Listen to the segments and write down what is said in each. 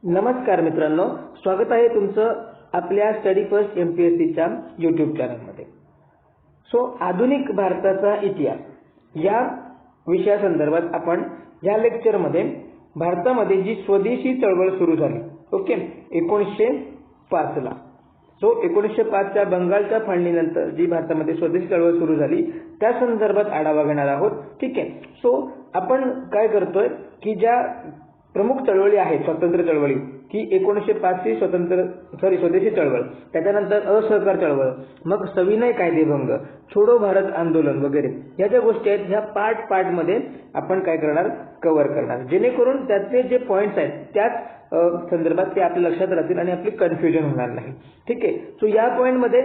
नमस्कार मित्रांनो, स्वागत आहे तुमचं आपल्या स्टडी फर्स्ट MPSCच्या यूट्यूब चॅनलमध्ये। आधुनिक भारताचा इतिहास या विषयासंदर्भात आपण या लेक्चरमध्ये भारतामध्ये जी स्वदेशी चळवळ सुरू झाली 1905 ला। 1905 च्या बंगालच्या फाळणीनंतर जी भारतामध्ये स्वदेशी चळवळ सुरू झाली त्या संदर्भात आढावा घेणार आहोत। ठीक आहे। आपण काय करतोय की ज्या प्रमुख चळवळी आहेत स्वातंत्र्य चळवळी की 1905 ची स्वदेशी चळवळ, त्याच्यानंतर असहकार चळवळ, मग सविनय कायदेभंग, छोडो भारत आंदोलन वगैरे या ज्या गोष्टी आहेत ह्या पार्ट मध्ये आपण काय करणार, कव्हर करणार, जेणेकरून त्याचे जे पॉइंट्स आहेत त्याच संदर्भात ते आपल्या लक्षात राहतील आणि आपली कन्फ्युजन होणार नाही। ठीक आहे। या पॉइंट मध्ये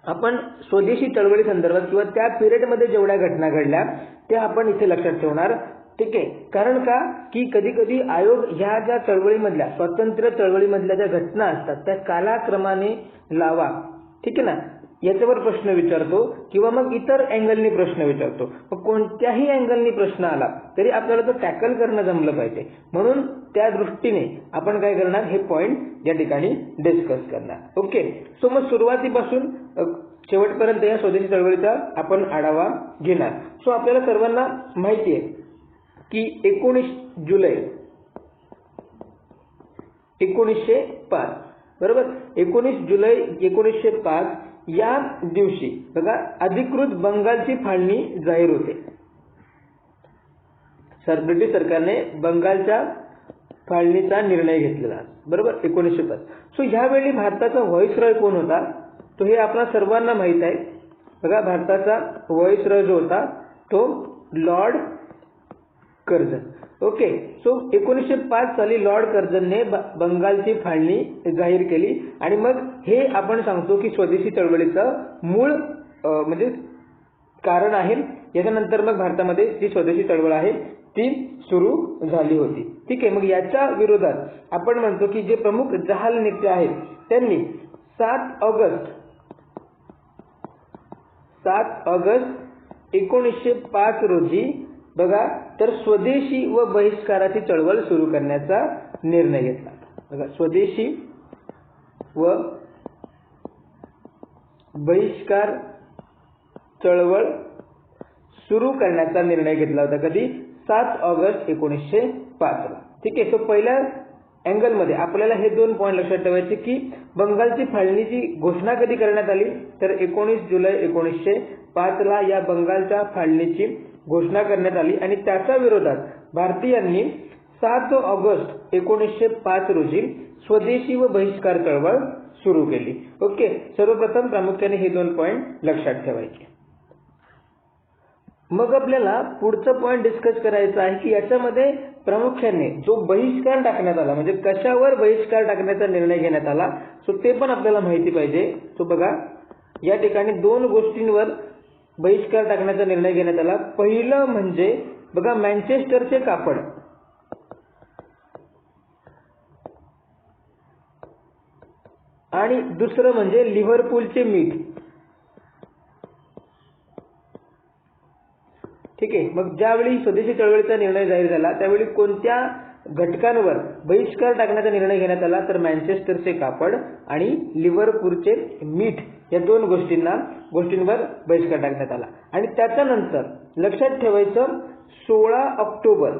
आपण स्वदेशी चळवळी संदर्भात किंवा त्या पिरियड मध्ये जेवढ्या घटना घडल्या त्या आपण इथे लक्षात ठेवणार। ठीक आहे। कारण का की कधी कधी आयोग ह्या ज्या चळवळीमधल्या स्वातंत्र्य चळवळीमधल्या ज्या घटना असतात त्या कालाक्रमाने लावा, ठीक आहे ना, याच्यावर प्रश्न विचारतो किंवा मग इतर अँगलनी प्रश्न विचारतो। मग कोणत्याही अँगलनी प्रश्न आला तरी आपल्याला तो टॅकल करणं जमलं पाहिजे, म्हणून त्या दृष्टीने आपण काय करणार, हे पॉइंट या ठिकाणी डिस्कस करणार। ओके। मग सुरुवातीपासून शेवटपर्यंत या स्वदेशी चळवळीचा आपण आढावा घेणार। आपल्याला सर्वांना माहिती आहे की 19 जुलै 1905 बरोबर, 19 जुलै 1905 या दिवशी बघा अधिकृत बंगालची फाळणी जाहीर होते। ब्रिटिश सरकारने बंगालच्या फाळणीचा निर्णय घेतलेला बरोबर 1905। ह्यावेळी भारताचा व्हाईसरॉय कोण होता, तो हे आपल्या सर्वांना माहित आहे। बघा भारताचा व्हाईसरॉय जो होता तो लॉर्ड कर्झन। ओके। 1905 साली लॉर्ड कर्झनने बंगालची फाळणी जाहीर केली आणि मग हे आपण सांगतो की स्वदेशी चळवळीचं मूळ म्हणजे कारण आहे। याच्यानंतर मग भारतामध्ये जी स्वदेशी चळवळ आहे ती सुरू झाली होती। ठीक आहे। मग याच्या विरोधात आपण म्हणतो की जे प्रमुख जहाल नेते आहेत त्यांनी 7 ऑगस्ट 1905 रोजी बघा तर स्वदेशी व बहिष्काराची चळवळ सुरू करण्याचा निर्णय घेतला। बघा स्वदेशी व बहिष्कार चळवळ सुरू करण्याचा निर्णय घेतला होता कधी, 7 ऑगस्ट 1905 ला। ठीक आहे। पहिल्या अँगल मध्ये आपल्याला हे 2 पॉइंट लक्षात ठेवायचे की बंगालची फाळणीची घोषणा कधी करण्यात आली, तर 19 जुलै 1905 ला या बंगालच्या फाळणीची घोषणा करण्यात आली आणि त्याच्या विरोधात भारतीयांनी 7 ऑगस्ट 1905 रोजी स्वदेशी व बहिष्कार चळवळ सुरू केली। ओके। सर्वप्रथम प्रामुख्याने हे 2 पॉइंट लक्षात ठेवायचे। मग आपल्याला पुढचं पॉइंट डिस्कस करायचं आहे की याच्यामध्ये प्रामुख्याने जो बहिष्कार टाकण्यात आला म्हणजे कशावर बहिष्कार टाकण्याचा निर्णय घेण्यात आला ते पण आपल्याला माहिती पाहिजे। बघा या ठिकाणी 2 गोष्टींवर बहिष्कार टाकण्याचा निर्णय घेण्यात आला। पहिलं म्हणजे बघा मँचेस्टरचे कापड आणि दुसरं म्हणजे लिव्हरपूलचे मीठ। ठीक आहे। मग ज्यावेळी स्वदेशी चळवळीचा निर्णय जाहीर झाला त्यावेळी कोणत्या घटकांवर बहिष्कार टाकण्याचा निर्णय घेण्यात आला, तर मँचेस्टरचे कापड आणि लिव्हरपूलचे मीठ या 2 गोष्टींवर बहिष्कार टाकण्यात आला। आणि त्याच्यानंतर लक्षात ठेवायचं 16 ऑक्टोबर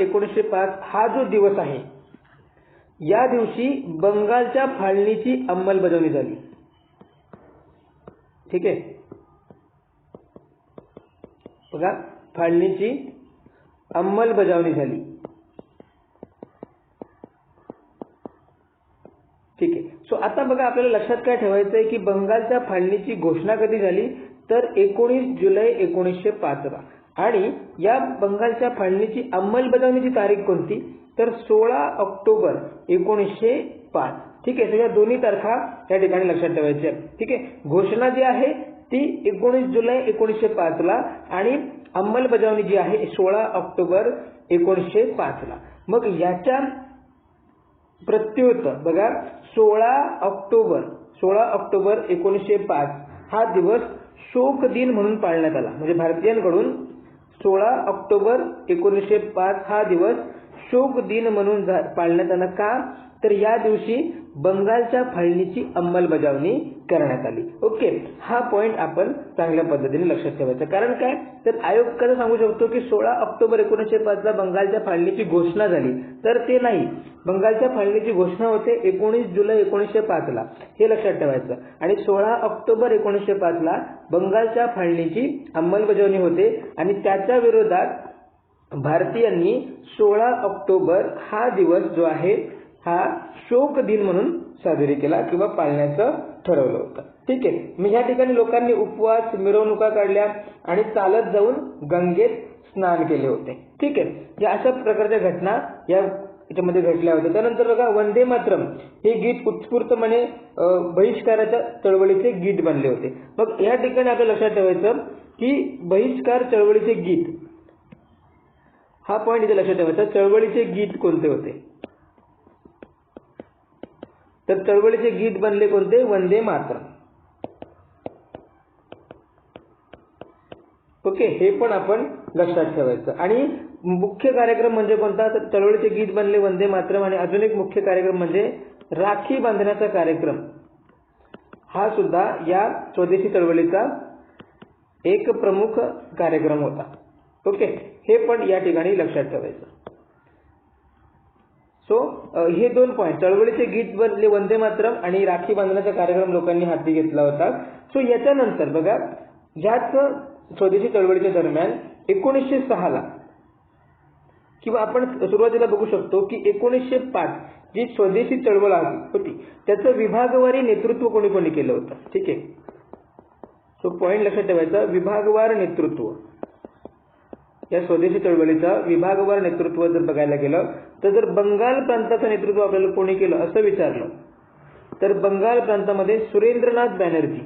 1905 हा जो दिवस आहे या दिवशी बंगालच्या फाळणीची अंमलबजावणी झाली। ठीक आहे। बघा फाळणीची अंमलबजावणी झाली। ठीक आहे। आता बघा आपल्याला लक्षात काय ठेवायचं आहे की बंगालच्या फाळणीची घोषणा कधी झाली, तर 19 जुलै 1905 ला आणि या बंगालच्या फाळणीची अंमलबजावणीची तारीख कोणती, तर 16 ऑक्टोबर 1905। ठीक आहे। या दोन्ही तारखा या ठिकाणी लक्षात ठेवायच्या। ठीक आहे। घोषणा जी आहे ती 19 जुलै 1905 ला आणि अंमलबजावणी जी आहे 16 ऑक्टोबर 1905 ला। मग याच्या प्रत्युत्तर बघा 16 ऑक्टोबर 1905 हा दिवस शोक दिन म्हणून पाळण्यात आला. म्हणजे भारतीयांकडून 16 ऑक्टोबर 1905 हा दिवस शोक दिन म्हणून पाळण्यात आला. का? तर या दिवशी बंगालच्या फाळणीची अंमलबजावणी करण्यात आली. ओके, हा पॉइंट आपण चांगल्या पद्धतीने लक्षात ठेवायचा. कारण काय, तर आयोग कसं सांगू शकतो की 16 ऑक्टोबर 1905 ला बंगालच्या फाळणीची घोषणा झाली, तर ते नाही. बंगालच्या फाळणीची घोषणा होते 19 जुलै 1905 ला, हे लक्षात ठेवायचं. आणि 16 ऑक्टोबर 1905 ला बंगालच्या फाळणीची अंमलबजावणी होते आणि त्याच्या विरोधात भारतीयांनी 16 ऑक्टोबर हा दिवस जो आहे हा शोक दिन म्हणून साजरी केला किंवा पाळण्याचं ठरवलं होतं. ठीक आहे. मी ह्या ठिकाणी लोकांनी उपवास, मिरवणुका काढल्या आणि चालत जाऊन गंगेत स्नान केले होते. ठीक आहे. या अशा प्रकारच्या घटना याच्यामध्ये घडल्या होत्या. त्यानंतर बघा, वंदे मातरम हे गीत उत्स्फूर्तपणे बहिष्काराच्या चळवळीचे गीत बनले होते. मग या ठिकाणी आपल्याला लक्षात ठेवायचं की बहिष्कार चळवळीचे गीत, हा पॉईंट इथे लक्षात ठेवायचा. चळवळीचे गीत कोणते होते? तर चळवळीचे गीत बनले कोणते? वंदे मातरम. ओके, हे पण आपण लक्षात ठेवायचं. आणि मुख्य कार्यक्रम म्हणजे कोणता? तर चळवळीचे गीत बनले वंदे मातरम. आणि अजून एक मुख्य कार्यक्रम म्हणजे राखी बांधण्याचा कार्यक्रम, हा सुद्धा या स्वदेशी चळवळीचा एक प्रमुख कार्यक्रम होता. ओके, हे पण या ठिकाणी लक्षात ठेवायचं. सो हे दोन पॉईंट, चळवळीचे गीत बनले वंदे मातरम आणि राखी बांधण्याचा कार्यक्रम लोकांनी हाती घेतला होता. सो याच्यानंतर बघा, ह्याच स्वदेशी चळवळीच्या दरम्यान 1906 ला, किंवा आपण सुरुवातीला बघू शकतो की 1905 जी स्वदेशी चळवळ होती त्याचं विभागवारी नेतृत्व कोणी कोणी केलं होतं. ठीक आहे. सो पॉईंट लक्षात ठेवायचा, विभागवार नेतृत्व. या स्वदेशी चळवळीचा विभागवार नेतृत्व जर बघायला गेलं तर जर बंगाल प्रांताचं नेतृत्व आपल्याला कोणी केलं असं विचारलं तर बंगाल प्रांतामध्ये सुरेंद्रनाथ बॅनर्जी.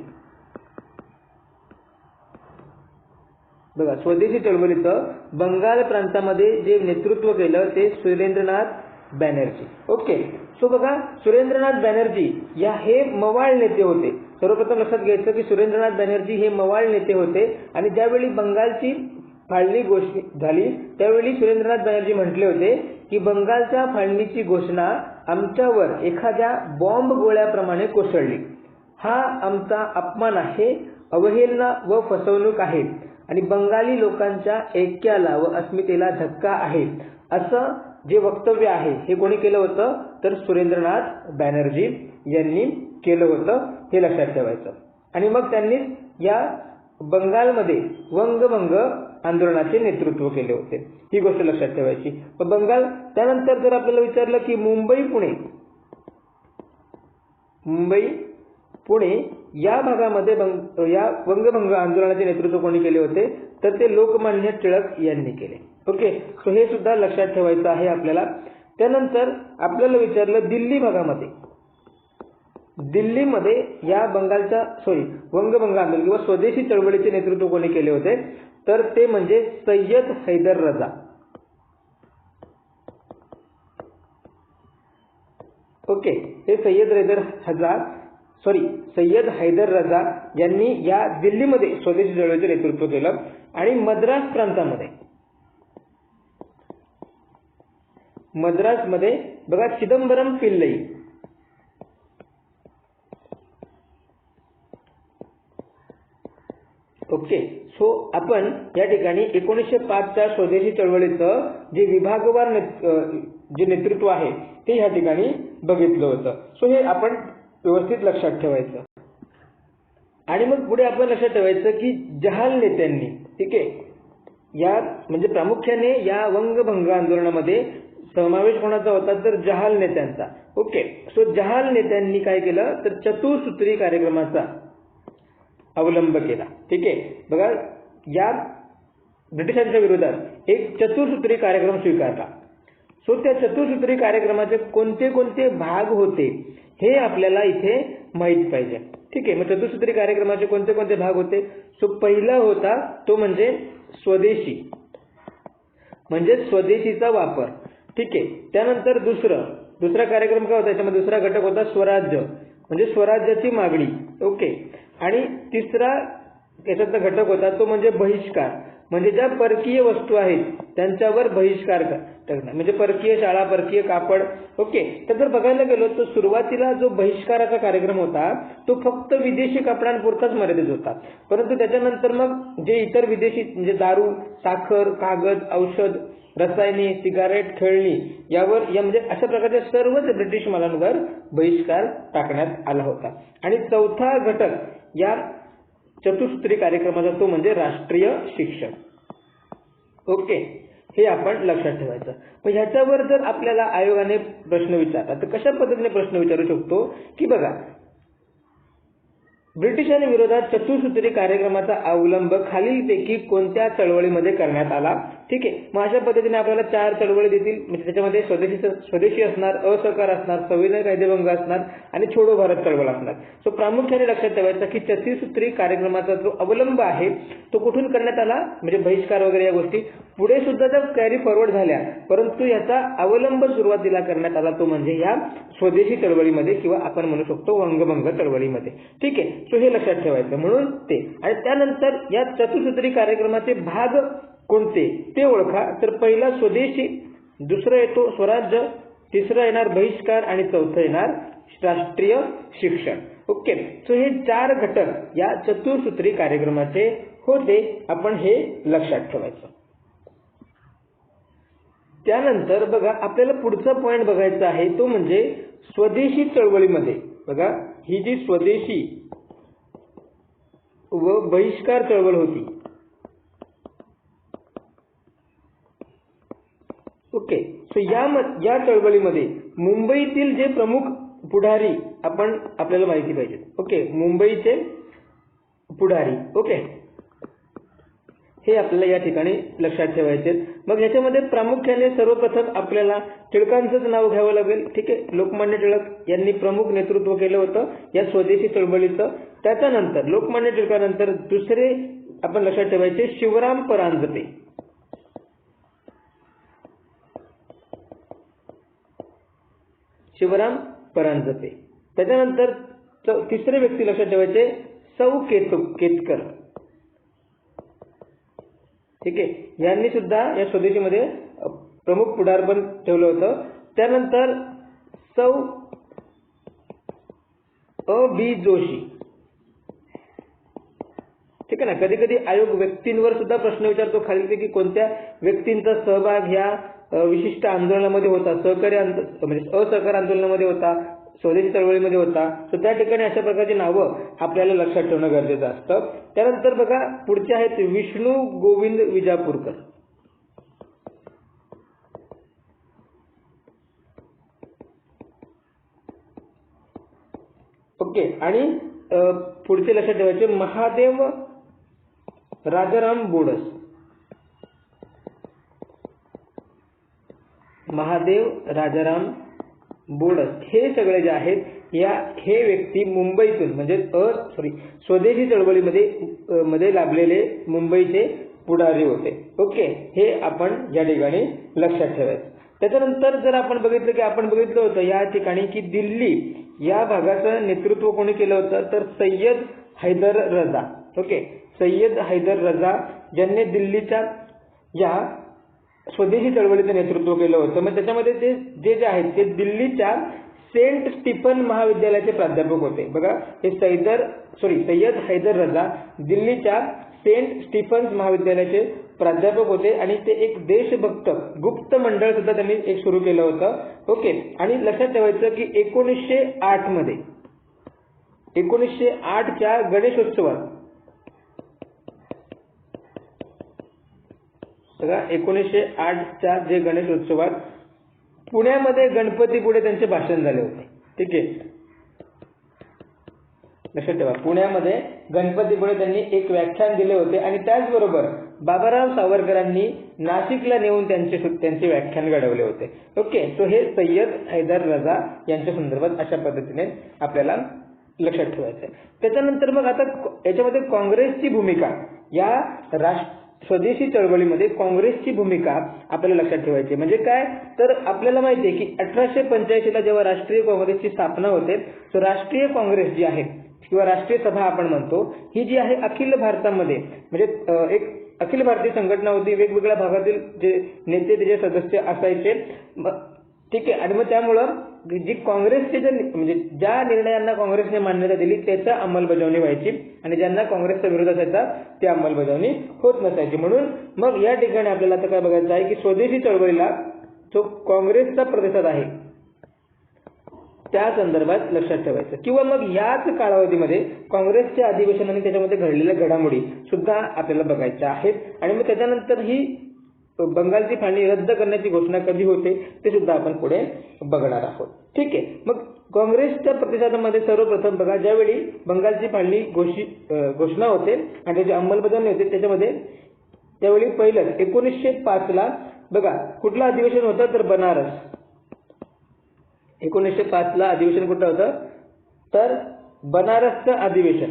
बघा, स्वदेशी चळवळीचं बंगाल प्रांतामध्ये जे नेतृत्व केलं ते सुरेंद्रनाथ बॅनर्जी. ओके. सो बघा, सुरेंद्रनाथ बॅनर्जी या हे मवाळ नेते होते. सर्वप्रथम लक्षात घ्यायचं की सुरेंद्रनाथ बॅनर्जी हे मवाळ नेते होते आणि ज्यावेळी बंगालची फाळणी घोषित झाली त्यावेळी सुरेंद्रनाथ बॅनर्जी म्हटले होते की बंगालच्या फाळणीची घोषणा आमच्यावर एखाद्या बॉम्ब गोळ्याप्रमाणे कोसळली. हा आमचा अपमान आहे, अवहेलना व फसवणूक आहे आणि बंगाली लोकांच्या ऐक्याला व अस्मितेला धक्का आहे, असं जे वक्तव्य आहे हे कोणी केलं होतं? तर सुरेंद्रनाथ बॅनर्जी यांनी केलं होतं. हे लक्षात ठेवायचं. आणि मग त्यांनी या बंगालमध्ये वंगभंग आंदोलनाचे नेतृत्व केले होते. ही गोष्ट लक्षात ठेवायची. बंगाल त्यानंतर जर आपल्याला विचारलं की मुंबई पुणे या भागामध्ये या वंगभंग आंदोलनाचे नेतृत्व कोणी केले होते? तर ते लोकमान्य टिळक यांनी केले. ओके. सो हे सुद्धा लक्षात ठेवायचं आहे आपल्याला. त्यानंतर आपल्याला विचारलं दिल्लीमध्ये या वंगभंग आंदोलन किंवा स्वदेशी चळवळीचे नेतृत्व कोणी केले होते? तर ते म्हणजे सय्यद हैदर रजा. ओके. हे सय्यद हैदर रजा यांनी या दिल्लीमध्ये स्वदेशी चळवळीचे नेतृत्व केलं. आणि मद्रासमध्ये बघा, चिदंबरम पिल्लई. ओके. सो आपण या ठिकाणी 1905च्या स्वदेशी चळवळीचं जे विभागवार जे नेतृत्व आहे ते या ठिकाणी बघितलं होतं. सो हे आपण व्यवस्थित लक्षात ठेवायचं. आणि मग पुढे आपण लक्षात ठेवायचं की जहाल नेत्यांनी, ठीक आहे, या म्हणजे प्रामुख्याने या वंगभंग आंदोलनामध्ये समावेश कोणाचा होता? तर जहाल नेत्यांचा. ओके. सो जहाल नेत्यांनी काय केलं? तर चतुसूत्री कार्यक्रमाचा अवलंब केला. ठीक आहे. बघा, या ब्रिटिशांच्या विरोधात एक चतुसूत्री कार्यक्रम स्वीकारला. सो त्या चतुसूत्री कार्यक्रमाचे कोणते कोणते भाग होते हे आपल्याला इथे माहित पाहिजे. ठीक आहे. मग चतुसूत्री कार्यक्रमाचे कोणते कोणते भाग होते? सो पहिला होता तो म्हणजे स्वदेशी, म्हणजे स्वदेशीचा वापर. ठीक आहे. त्यानंतर दुसरा कार्यक्रम काय होता? त्याच्यामध्ये दुसरा घटक होता स्वराज्य, म्हणजे स्वराज्याची मागणी. ओके. आणि तिसरा याच्यातला घटक होता तो म्हणजे बहिष्कार, म्हणजे ज्या परकीय वस्तू आहेत त्यांच्यावर बहिष्कार टाकणं, म्हणजे परकीय शाळा, परकीय कापड. ओके, तर जर बघायला गेलो तर सुरुवातीला जो बहिष्काराचा कार्यक्रम होता तो फक्त विदेशी कापडांपुरताच मर्यादित होता, परंतु त्याच्यानंतर मग जे इतर विदेशी म्हणजे दारू, साखर, कागद, औषध, रसायने, सिगारेट, खेळणी यावर म्हणजे अशा प्रकारच्या सर्वच ब्रिटिश मालांवर बहिष्कार टाकण्यात आला होता. आणि चौथा घटक या चतुसूत्री कार्यक्रमाचा तो म्हणजे राष्ट्रीय शिक्षण. ओके, हे आपण लक्षात ठेवायचं. मग ह्याच्यावर जर आपल्याला आयोगाने प्रश्न विचारला तर कशा पद्धतीने प्रश्न विचारू शकतो की बघा, ब्रिटिशांविरोधात चतुसूत्री कार्यक्रमाचा अवलंब खालीलपैकी कोणत्या चळवळीमध्ये करण्यात आला. ठीक आहे, मग अशा पद्धतीने आपल्याला 4 चळवळी देतील, म्हणजे त्याच्यामध्ये स्वदेशी असणार, असहकार असणार, संविधान कायदेभंग असणार आणि छोडो भारत चळवळ असणार. सो प्रामुख्याने लक्षात ठेवायचं की चतुसूत्री कार्यक्रमाचा जो अवलंब आहे तो कुठून करण्यात आला, म्हणजे बहिष्कार वगैरे या गोष्टी पुढे सुद्धा त्या कॅरी फॉरवर्ड झाल्या, परंतु याचा अवलंब सुरुवातीला करण्यात आला तो म्हणजे या स्वदेशी चळवळीमध्ये किंवा आपण म्हणू शकतो वंगभंग चळवळीमध्ये. ठीक आहे, सो हे लक्षात ठेवायचं. म्हणून ते आणि त्यानंतर या चतुसूत्री कार्यक्रमाचे भाग कोणते ते ओळखा. तर पहिला स्वदेशी, दुसरं येतो स्वराज्य, तिसरं येणार बहिष्कार आणि चौथं येणार राष्ट्रीय शिक्षण. ओके, सो हे 4 घटक या चतुसूत्री कार्यक्रमाचे होते, आपण हे लक्षात ठेवायचं. त्यानंतर बघा आपल्याला पुढचा पॉइंट बघायचा आहे तो म्हणजे स्वदेशी चळवळीमध्ये बघा ही जी स्वदेशी व बहिष्कार चळवळ होती. ओके, सो या चळवळीमध्ये मुंबईतील जे प्रमुख पुढारी आपल्याला माहिती पाहिजे. ओके, मुंबईचे पुढारी. ओके, हे आपल्याला या ठिकाणी लक्षात ठेवायचे. मग याच्यामध्ये प्रामुख्याने सर्वप्रथम आपल्याला टिळकांचंच नाव घ्यावं लागेल. ठीक आहे, लोकमान्य टिळक यांनी प्रमुख नेतृत्व केलं होतं या स्वदेशी चळवळीचं. त्याच्यानंतर लोकमान्य टिळकानंतर दुसरे आपण लक्षात ठेवायचे शिवराम परांजपे. शिवराम परांजपे. त्याच्यानंतर तिसरे व्यक्ती लक्षात ठेवायचे सौ केतकर. ठीक आहे, यांनी सुद्धा या स्वदेशीमध्ये प्रमुख पुढारपण ठेवलं होतं. त्यानंतर सौ बी जोशी. ठीक आहे ना, कधी कधी आयोग व्यक्तींवर सुद्धा प्रश्न विचारतो खालीलपैकी कोणत्या व्यक्तींचा सहभाग ह्या विशिष्ट आंदोलनामध्ये होता, म्हणजे असहकार आंदोलनामध्ये होता, स्वदेशी चळवळीमध्ये होता. तर त्या ठिकाणी अशा प्रकारची नावं आपल्याला लक्षात ठेवणं गरजेचं असतं. त्यानंतर बघा पुढचे आहेत विष्णू गोविंद विजापूरकर. ओके, आणि पुढचे लक्षात ठेवायचे महादेव राजाराम बोडस. महादेव राजाराम बोडस हे सगळे जे आहेत हे व्यक्ती मुंबईतून म्हणजे स्वदेशी चळवळीमध्ये लाभलेले मुंबईचे पुढारी होते. ओके, हे आपण या ठिकाणी लक्षात ठेवायचं. त्याच्यानंतर जर आपण बघितलं होतं या ठिकाणी की दिल्ली या भागाचं नेतृत्व कोणी केलं होतं तर सय्यद हैदर रजा. ओके, सय्यद हैदर रजा ज्यांनी दिल्लीच्या या स्वदेशी चळवळीचं नेतृत्व केलं होतं. मग त्याच्यामध्ये ते जे आहेत ते दिल्लीच्या सेंट स्टीफन महाविद्यालयाचे प्राध्यापक होते. बघा हे सय्यद हैदर रजा दिल्लीच्या सेंट स्टीफन्स महाविद्यालयाचे प्राध्यापक होते आणि ते एक देशभक्त गुप्त मंडळ सुद्धा त्यांनी एक सुरू केलं होतं. ओके, आणि लक्षात ठेवायचं की 1908च्या गणेशोत्सवात 1908च्या जे गणेशोत्सवात पुण्यामध्ये गणपती पुढे त्यांचे भाषण झाले होते. ठीक आहे, लक्षात ठेवा पुण्यामध्ये गणपती पुढे त्यांनी एक व्याख्यान दिले होते आणि त्याचबरोबर बाबाराव सावरकरांनी नाशिकला नेऊन त्यांचे व्याख्यान घडवले होते. ओके, सो हे सय्यद हैदर रजा यांच्या संदर्भात अशा पद्धतीने आपल्याला लक्षात ठेवायचं आहे. त्याच्यानंतर मग आता याच्यामध्ये काँग्रेसची भूमिका या स्वदेशी चळवळीमध्ये काँग्रेसची भूमिका आपल्याला लक्षात ठेवायची. म्हणजे काय तर आपल्याला माहिती आहे की 1885ला जेव्हा राष्ट्रीय काँग्रेसची स्थापना होते तर राष्ट्रीय काँग्रेस जी आहे किंवा राष्ट्रीय सभा आपण म्हणतो, ही जी आहे अखिल भारतामध्ये म्हणजे एक अखिल भारतीय संघटना होती, वेगवेगळ्या भागातील जे नेते त्याचे सदस्य असायचे, ठीक आहे. आणि मग त्यामुळं जी काँग्रेसचे जे म्हणजे ज्या निर्णयांना काँग्रेसने मान्यता दिली त्याच्या अंमलबजावणी व्हायची आणि ज्यांना काँग्रेसचा विरोध असायचा ते अंमलबजावणी होत नसायची. म्हणून मग या ठिकाणी आपल्याला आता काय बघायचं आहे की स्वदेशी चळवळीला जो काँग्रेसचा प्रतिसाद आहे त्या संदर्भात लक्षात ठेवायचं. किंवा मग याच कालावधीमध्ये काँग्रेसचे अधिवेशन आणि त्याच्यामध्ये घडलेल्या घडामोडी सुद्धा आपल्याला बघायच्या आहेत. आणि मग त्याच्यानंतर ही बंगालची फाळणी रद्द करण्याची घोषणा कधी होते ते सुद्धा आपण पुढे बघणार आहोत. ठीक आहे. मग काँग्रेसच्या प्रतिसादामध्ये सर्वप्रथम बघा, ज्यावेळी बंगालची फाळणी घोषणा होते आणि त्याची अंमलबजावणी होते त्याच्यामध्ये त्यावेळी पहिलंच 1905 बघा कुठलं अधिवेशन होतं तर बनारस. 1905 अधिवेशन कुठलं होतं तर बनारसचं अधिवेशन.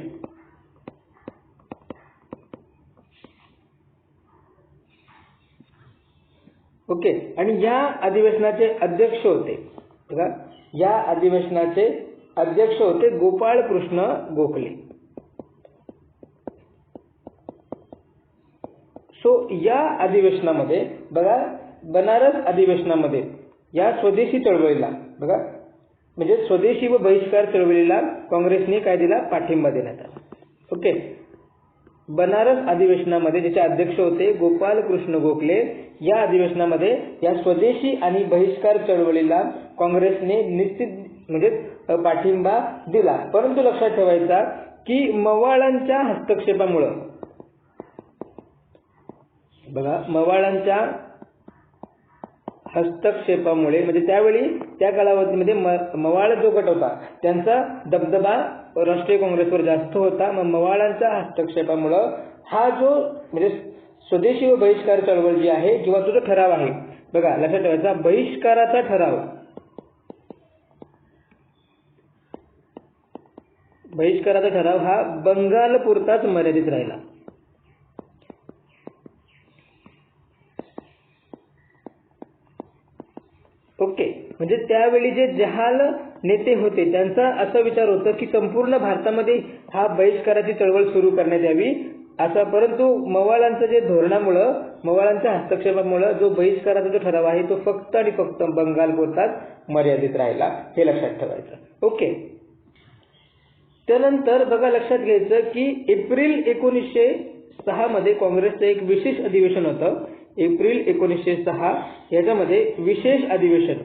ओके. आणि या अधिवेशनाचे अध्यक्ष होते बघा, या अधिवेशनाचे अध्यक्ष होते गोपाळ कृष्ण गोखले. सो या अधिवेशनामध्ये बघा, बनारस अधिवेशनामध्ये या स्वदेशी चळवळीला बघा म्हणजे स्वदेशी व बहिष्कार चळवळीला काँग्रेसने काय दिला, पाठिंबा देण्यात आला. ओके. बनारस अधिवेशनामध्ये ज्याचे अध्यक्ष होते गोपाल कृष्ण गोखले, या अधिवेशनामध्ये या स्वदेशी आणि बहिष्कार चळवळीला काँग्रेसने निश्चित म्हणजे पाठिंबा दिला. परंतु लक्षात ठेवायचा की मवाळांच्या हस्तक्षेपामुळं बघा, मवाळांच्या हस्तक्षेपामुळे म्हणजे त्यावेळी त्या कालावधीमध्ये मवाळ जो गट होता त्यांचा दबदबा राष्ट्रीय काँग्रेसवर जास्त होता. मग मवाळांच्या हस्तक्षेपामुळं हा जो म्हणजे स्वदेशी व बहिष्कार चळवळ जी आहे किंवा तो जो ठराव आहे बघा, लक्षात ठेवायचा बहिष्काराचा ठराव, बहिष्काराचा ठराव हा बंगाल पुरताच मर्यादित राहिला. ओके. म्हणजे त्यावेळी जे जहाल नेते होते त्यांचा असा विचार होता की संपूर्ण भारतामध्ये हा बहिष्काराची चळवळ सुरू करण्यात यावी असा. परंतु मवाळांचं जे धोरणामुळं, मवाळांच्या हस्तक्षेपामुळं जो बहिष्काराचा जो ठराव आहे तो फक्त आणि फक्त बंगाल पुरताच मर्यादित राहिला, हे लक्षात ठेवायचं. ओके. त्यानंतर बघा लक्षात घ्यायचं की एप्रिल 1906 मध्ये काँग्रेसचं एक विशेष अधिवेशन होतं. एप्रिल 1906 याच्यामध्ये विशेष अधिवेशन,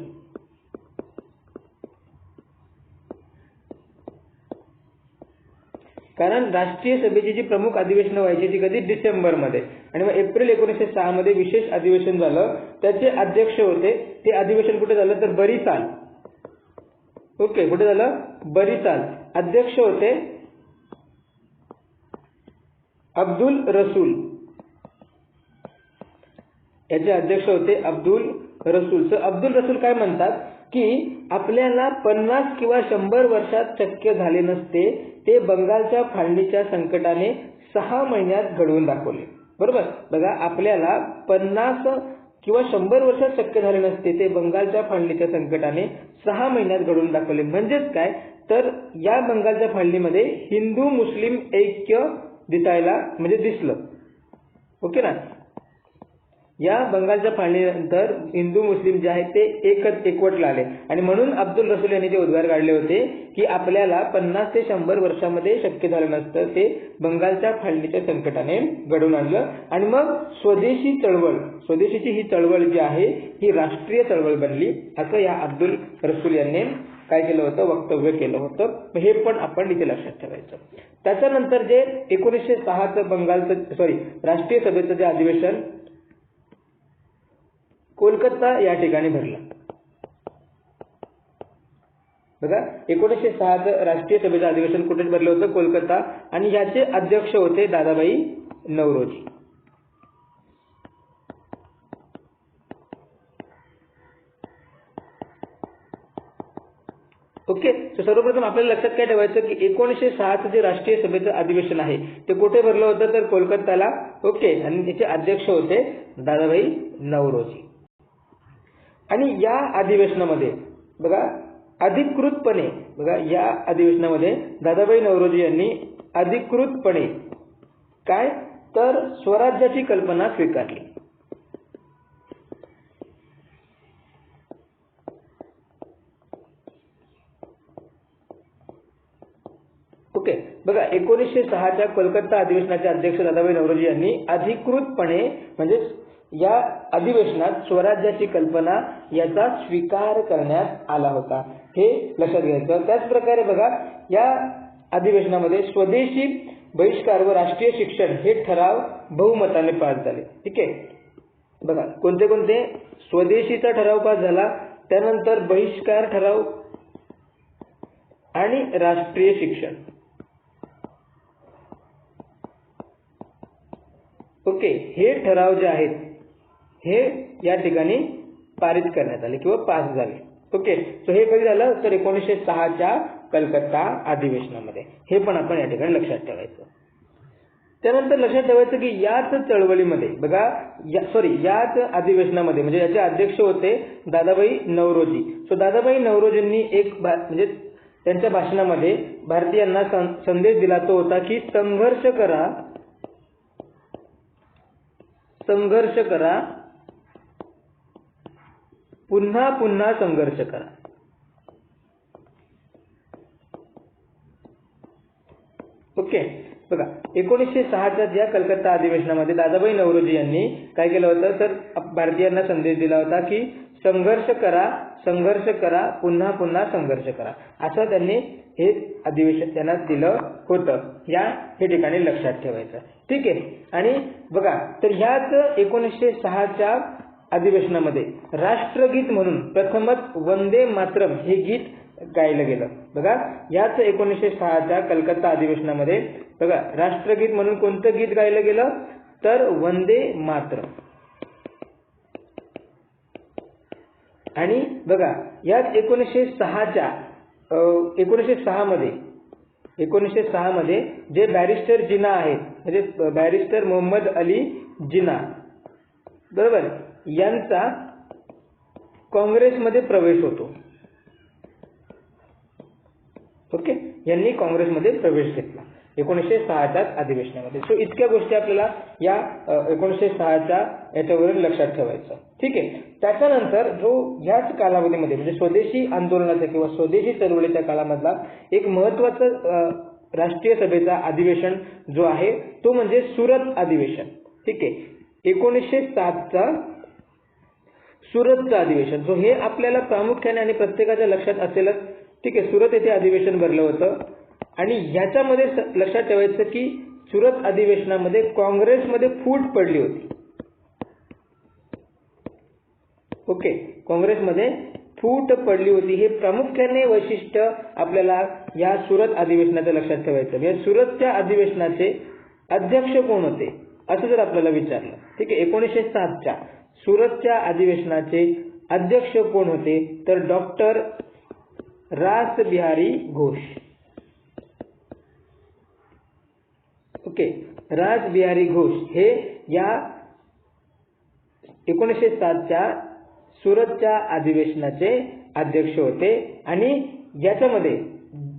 कारण राष्ट्रीय सभेची जी प्रमुख अधिवेशनं व्हायची ती कधी डिसेंबरमध्ये, आणि मग एप्रिल 1906 मध्ये विशेष अधिवेशन झालं. त्याचे अध्यक्ष होते, ते अधिवेशन कुठे झालं तर बरिसाल. ओके. कुठे झालं, बरिसाल. अध्यक्ष होते अब्दुल रसूल, याचे अध्यक्ष होते अब्दुल रसूल. तर अब्दुल रसूल काय म्हणतात की आपल्याला 50 किंवा 100 वर्षात शक्य झाले नसते ते बंगालच्या फाळणीच्या संकटाने 6 महिन्यात घडवून दाखवले. बरोबर. बघा, आपल्याला 50 किंवा 100 वर्षात शक्य झाले नसते ते बंगालच्या फाळणीच्या संकटाने 6 महिन्यात घडवून दाखवले. म्हणजेच काय तर या बंगालच्या फाळणीमध्ये हिंदू मुस्लिम ऐक्य दिसायला म्हणजे दिसलं. ओके ना. या बंगालच्या फाळणीनंतर हिंदू मुस्लिम जे आहेत ते एकवटला आले आणि म्हणून अब्दुल रसूल यांनी जे उद्गार काढले होते की आपल्याला 50 ते 100 वर्षामध्ये शक्य झालं नसतं ते बंगालच्या फाळणीच्या संकटाने घडवून आणलं. आणि मग स्वदेशी चळवळ, स्वदेशीची ही चळवळ जी आहे ही राष्ट्रीय चळवळ बनली, असं या अब्दुल रसूल यांनी काय केलं होतं, वक्तव्य केलं होतं. हे पण आपण इथे लक्षात ठेवायचं. त्याच्यानंतर जे 1906चं बंगालचं राष्ट्रीय सभेचं जे अधिवेशन कोलकाता या ठिकाणी भरलं. बघा, 1906चं राष्ट्रीय सभेचं अधिवेशन कुठे भरलं होतं, कोलकाता. आणि याचे अध्यक्ष होते दादाभाई नौरोजी. ओके. तर सर्वप्रथम आपल्याला लक्षात काय ठेवायचं की 1906चं जे राष्ट्रीय सभेचं अधिवेशन आहे ते कुठे भरलं होतं तर कोलकाताला. ओके. आणि त्याचे अध्यक्ष होते दादाभाई नौरोजी. आणि या अधिवेशनामध्ये बघा अधिकृतपणे बघा या अधिवेशनामध्ये दादाभाई नौरोजी यांनी अधिकृतपणे काय तर स्वराज्याची कल्पना स्वीकारली. ओके, बघा 1906च्या कोलकाता अधिवेशनाचे अध्यक्ष दादाभाई नौरोजी यांनी अधिकृतपणे म्हणजे या अधिवेशनात स्वराज्याची कल्पना याचा स्वीकार करण्यात आला होता, हे लक्षात घ्यायचं. त्याच प्रकारे बघा या अधिवेशनामध्ये स्वदेशी बहिष्कार व राष्ट्रीय शिक्षण हे ठराव बहुमताने पास झाले. ठीक आहे, बघा कोणते कोणते स्वदेशीचा ठराव पास झाला, त्यानंतर बहिष्कार ठराव आणि राष्ट्रीय शिक्षण. ओके, हे ठराव जे आहेत हे या ठिकाणी पारित करण्यात आले किंवा पास झाले. ओके, सो हे कधी झालं तर 1906च्या कलकत्ता अधिवेशनामध्ये. हे पण आपण या ठिकाणी लक्षात ठेवायचं. त्यानंतर लक्षात ठेवायचं की याच चळवळीमध्ये बघा याच अधिवेशनामध्ये म्हणजे याचे अध्यक्ष होते दादाभाई नौरोजी. सो दादाभाई नौरोजींनी एक म्हणजे त्यांच्या भाषणामध्ये भारतीयांना संदेश दिला, तो होता की संघर्ष करा, पुन्हा पुन्हा संघर्ष करा. ओके, बघा 1906च्या या कलकत्ता अधिवेशनामध्ये दादाभाई नौरोजी यांनी काय केलं होतं तर भारतीयांना संदेश दिला होता की संघर्ष करा, पुन्हा पुन्हा संघर्ष करा, असं त्यांनी हे अधिवेशन त्यांना दिलं होतं. हे ठिकाणी लक्षात ठेवायचं. ठीक आहे, आणि बघा तर ह्याच 1906च्या अधिवेशनामध्ये राष्ट्रगीत म्हणून प्रथमच वंदे मातरम हे गीत गायलं गेलं. बघा याच 1906च्या कलकत्ता अधिवेशनामध्ये बघा राष्ट्रगीत म्हणून कोणतं गीत गायलं गेलं तर वंदे मातरम. आणि बघा याच 1906 मध्ये जे बॅरिस्टर जिना आहेत म्हणजे बॅरिस्टर मोहम्मद अली जिना, बरोबर, यांचा काँग्रेसमध्ये प्रवेश होतो. ओके, यांनी काँग्रेसमध्ये प्रवेश घेतला 1906च्या अधिवेशनामध्ये. सो इतक्या गोष्टी आपल्याला या 1906च्या याच्यावरून लक्षात ठेवायचं. ठीक आहे, त्याच्यानंतर जो ह्याच कालावधीमध्ये म्हणजे स्वदेशी आंदोलनाचा किंवा स्वदेशी चळवळीच्या काळामधला एक महत्वाचं राष्ट्रीय सभेचा अधिवेशन जो आहे तो म्हणजे सुरत अधिवेशन. ठीक आहे, 1907चा सुरतचं अधिवेशन. जो हे आपल्याला प्रामुख्याने आणि प्रत्येकाच्या लक्षात असेलच. ठीक आहे, सुरत येथे अधिवेशन भरलं होतं आणि ह्याच्यामध्ये लक्षात ठेवायचं की सुरत अधिवेशनामध्ये काँग्रेसमध्ये फूट पडली होती. ओके, काँग्रेसमध्ये फूट पडली होती, हे प्रामुख्याने वैशिष्ट्य आपल्याला या सुरत अधिवेशनाचं लक्षात ठेवायचं. या सुरतच्या अधिवेशनाचे अध्यक्ष कोण होते असं जर आपल्याला विचारलं. ठीक आहे, 1907च्या सुरतच्या अधिवेशनाचे अध्यक्ष कोण होते तर डॉक्टर रासबिहारी घोष. ओके, रासबिहारी घोष हे या 1907च्या सुरतच्या अधिवेशनाचे अध्यक्ष होते. आणि याच्यामध्ये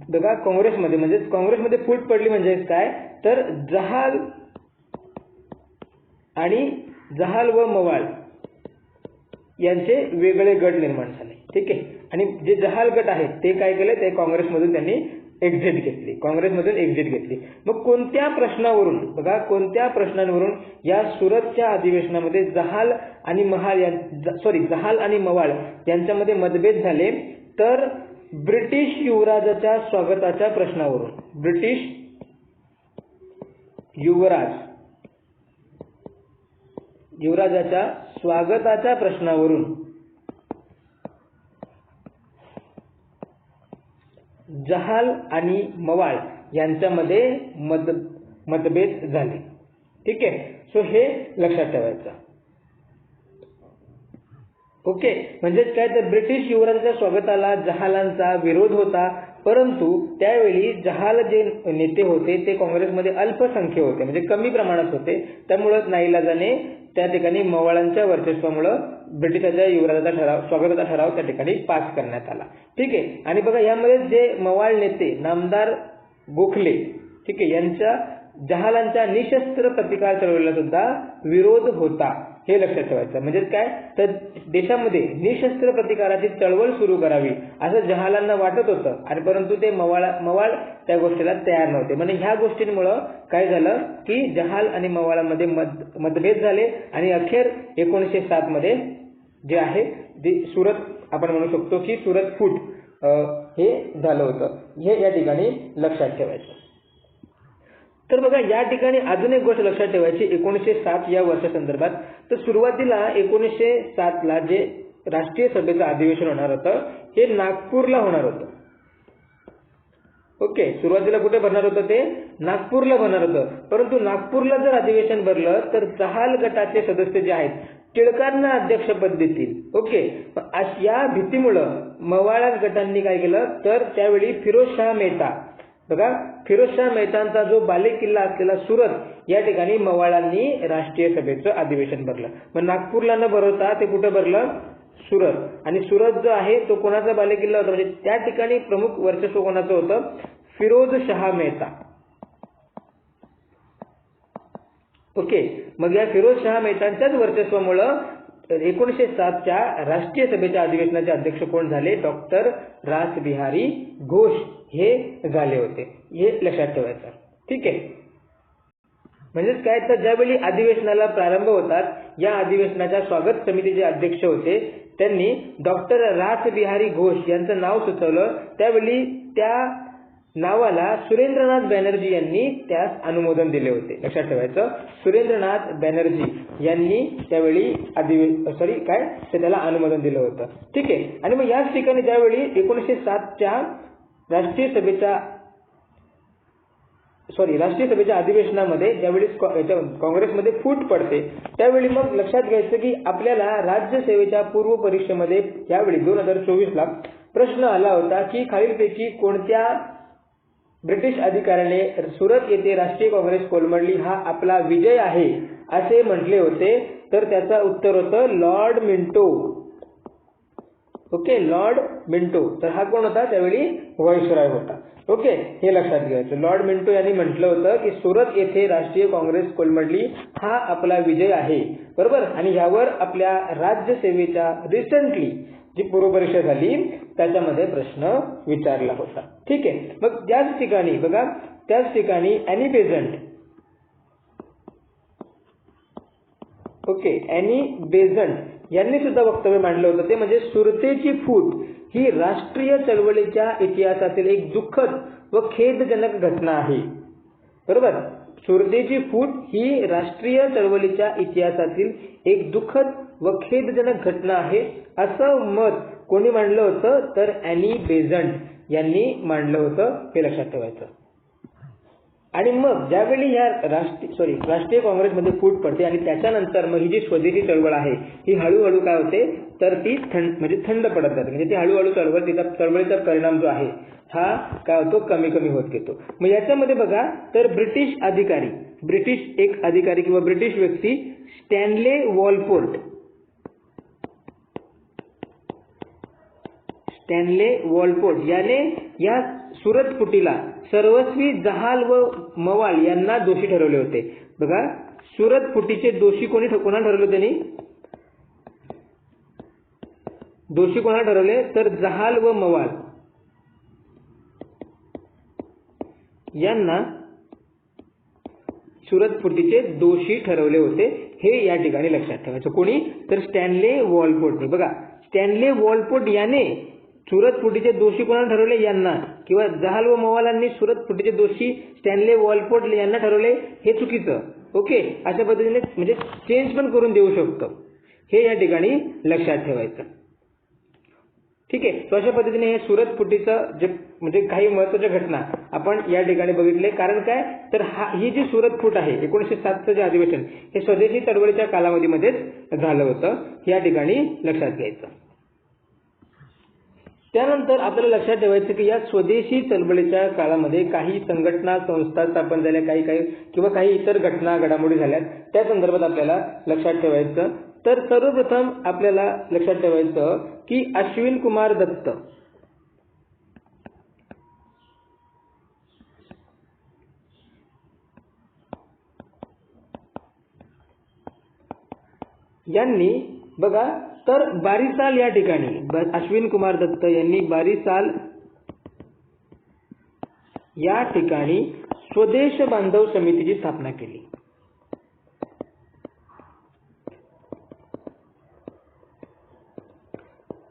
बघा काँग्रेसमध्ये म्हणजे काँग्रेसमध्ये फूट पडली म्हणजे काय तर जहाल व मवाळ यांचे वेगळे गट निर्माण झाले. ठीक आहे, आणि जे जहाल गट आहेत ते काय केले ते काँग्रेसमधून त्यांनी एक्झिट घेतली. मग कोणत्या प्रश्नावरून बघा कोणत्या प्रश्नांवरून या सुरतच्या अधिवेशनामध्ये जहाल आणि मवाळ यांच्यामध्ये मतभेद झाले तर ब्रिटिश युवराजाच्या स्वागताच्या प्रश्नावरून. ब्रिटिश युवराजाच्या स्वागताच्या प्रश्नावरून जहाल आणि मवाळ यांच्यामध्ये मतभेद झाले. ठीक आहे, सो हे लक्षात ठेवायचं. ओके, म्हणजेच काय तर ब्रिटिश युवराजाच्या स्वागताला जहालांचा विरोध होता, परंतु त्यावेळी जहाल जे नेते होते ते काँग्रेसमध्ये अल्पसंख्य होते म्हणजे कमी प्रमाणात होते. त्यामुळे नाईलाजाने त्या ठिकाणी मवाळांच्या वर्चस्वामुळे ब्रिटिशांच्या युवराजाचा ठराव, स्वागताचा ठराव त्या ठिकाणी पास करण्यात आला. ठीक आहे. आणि बघा यामध्ये जे मवाळ नेते नामदार गोखले, ठीक आहे, यांच्या जहालांच्या निशस्त्र प्रतिकार चळवळीला सुद्धा विरोध होता, हे लक्षात ठेवायचं. म्हणजे काय तर देशामध्ये निशस्त्र प्रतिकाराची चळवळ सुरू करावी असं जहालांना वाटत होतं, आणि परंतु ते मवाळ त्या गोष्टीला तयार नव्हते. म्हणजे ह्या गोष्टींमुळं काय झालं की जहाल आणि मवाळांमध्ये मतभेद झाले, आणि अखेर 1907 मध्ये जे आहे जे सुरत आपण म्हणू शकतो की सुरत फूट हे झालं होतं, हे या ठिकाणी लक्षात ठेवायचं. तर बघा या ठिकाणी अजून एक गोष्ट लक्षात ठेवायची 1907 या वर्षासंदर्भात. तर सुरुवातीला 1907ला जे राष्ट्रीय सभेचं अधिवेशन होणार होतं हे नागपूरला होणार होतं. ओके, सुरुवातीला कुठे भरणार होतं ते नागपूरला भरणार होतं. परंतु नागपूरला जर अधिवेशन भरलं तर जहाल गटाचे सदस्य जे आहेत टिळकांना अध्यक्षपद देतील. ओके, या भीतीमुळं मवाळा गटांनी काय केलं तर त्यावेळी फिरोजशाह मेहता, बघा फिरोजशाह मेहतांचा जो बालेकिल्ला असलेला सुरत या ठिकाणी मवाळांनी राष्ट्रीय सभेचं अधिवेशन भरलं. मग नागपूरला न भरवता ते कुठे भरलं सुरत. आणि सुरत जो आहे तो कोणाचा बालेकिल्ला होता, म्हणजे त्या ठिकाणी प्रमुख वर्चस्व कोणाचं होतं फिरोजशाह मेहता. ओके, मग या फिरोजशाह मेहतांच्याच वर्चस्वामुळं 1907च्या राष्ट्रीय सभेच्या अधिवेशनाचे अध्यक्ष कोण झाले, डॉक्टर रासबिहारी घोष हे झाले होते, हे लक्षात ठेवायचं. ठीक आहे. म्हणजेच काय तर ज्यावेळी अधिवेशनाला प्रारंभ होतात या अधिवेशनाच्या स्वागत समितीचे अध्यक्ष होते त्यांनी डॉक्टर रासबिहारी घोष यांचं नाव सुचवलं. त्यावेळी त्या नावाला सुरेंद्रनाथ बॅनर्जी यांनी त्यास अनुमोदन दिले होते, लक्षात ठेवायचं. सुरेंद्रनाथ बॅनर्जी यांनी त्यावेळी त्याला अनुमोदन दिलं होतं. ठीक आहे. आणि मग याच ठिकाणी ज्यावेळी 1907च्या राष्ट्रीय सभेच्या अधिवेशनामध्ये ज्यावेळी काँग्रेसमध्ये फूट पडते त्यावेळी मग लक्षात घ्यायचं की आपल्याला राज्यसेवेच्या पूर्व परीक्षेमध्ये यावेळी 2024ला प्रश्न आला होता की खालीलपैकी कोणत्या ब्रिटिश अधिकाऱ्याने सुरत येथे राष्ट्रीय काँग्रेस कोलमडली हा आपला विजय आहे असे म्हटले होते. तर त्याचं उत्तर होतं Lord Minto. Okay, Lord Minto. तर हा कोण होता त्यावेळी व्हाईसरॉय होता. ओके, हे लक्षात घ्यायचं. लॉर्ड मिंटो यांनी म्हटलं होतं की सुरत येथे राष्ट्रीय काँग्रेस कोलमडली हा आपला विजय आहे, बरोबर. आणि यावर आपल्या राज्यसेवेच्या रिसेंटली जी पूर्वपरीक्षा झाली त्याच्यामध्ये प्रश्न विचारला होता. ठीक आहे. मग त्याच ठिकाणी Annie Besant, okay, Annie Besant यांनी सुद्धा वक्तव्य मांडलं होतं. ते म्हणजे सुरतेची फूट ही राष्ट्रीय चळवळीच्या इतिहासातील एक दुःखद व खेदजनक घटना आहे, बरोबर. सुरतेची फूट ही राष्ट्रीय चळवळीच्या इतिहासातील एक दुःखद व खेदजनक घटना आहे असं मत कोणी मांडलं होतं तर ॲनी बेझंट यांनी मांडलं होतं, हे लक्षात ठेवायचं. आणि मग ज्यावेळी ह्या राष्ट्रीय काँग्रेसमध्ये फूट पडते आणि त्याच्यानंतर मग ही जी स्वदेशी चळवळ आहे ही हळूहळू काय होते तर ती थंड पडत जाते. म्हणजे ती हळूहळू चळवळीचा परिणाम जो आहे हा काय होतो कमी होत घेतो. मग याच्यामध्ये बघा तर ब्रिटिश एक अधिकारी किंवा ब्रिटिश व्यक्ती स्टॅनले वॉलपोर्ट याने या सुरत फुटीला सर्वस्वी जहाल व मवाळ यांना दोषी ठरवले होते. बघा सुरत फुटीचे दोषी कोणाला ठरवले, त्यांनी दोषी कोणाला ठरवले तर जहाल व मवाळ यांना सुरत फुटीचे दोषी ठरवले होते, हे या ठिकाणी लक्षात ठेवायचं. कोणी तर स्टॅनले वॉलपोर्टने. बघा स्टॅनले वॉलपोर्ट याने सुरत फुटीचे दोषी कोणाला ठरवले यांना, किंवा जहाल व मवालांनी सुरत फुटीचे दोषी स्टॅनले वॉलपोर्ट यांना ठरवले, हे चुकीचं. ओके, अशा पद्धतीने म्हणजे चेंज पण करून देऊ शकतो, हे या ठिकाणी लक्षात ठेवायचं. ठीक आहे. तर अशा पद्धतीने हे सुरत फुटीचं जे म्हणजे काही महत्त्वाच्या घटना आपण या ठिकाणी बघितले. कारण काय तर ही जी सुरत फूट आहे 1907चं जे अधिवेशन हे स्वदेशी चळवळीच्या कालावधीमध्येच झालं होतं, या ठिकाणी लक्षात घ्यायचं. त्यानंतर आपल्याला लक्षात ठेवायचं की या स्वदेशी चळवळीच्या काळामध्ये काही संघटना संस्था स्थापन झाल्या, काही किंवा काही इतर घटना घडामोडी झाल्या, त्या संदर्भात आपल्याला लक्षात ठेवायचं. तर सर्वप्रथम आपल्याला लक्षात ठेवायचं की अश्विन कुमार दत्त यांनी बघा तर बारिसाल या ठिकाणी अश्विन कुमार दत्त यांनी बारिसाल या ठिकाणी स्वदेश बांधव समितीची स्थापना केली.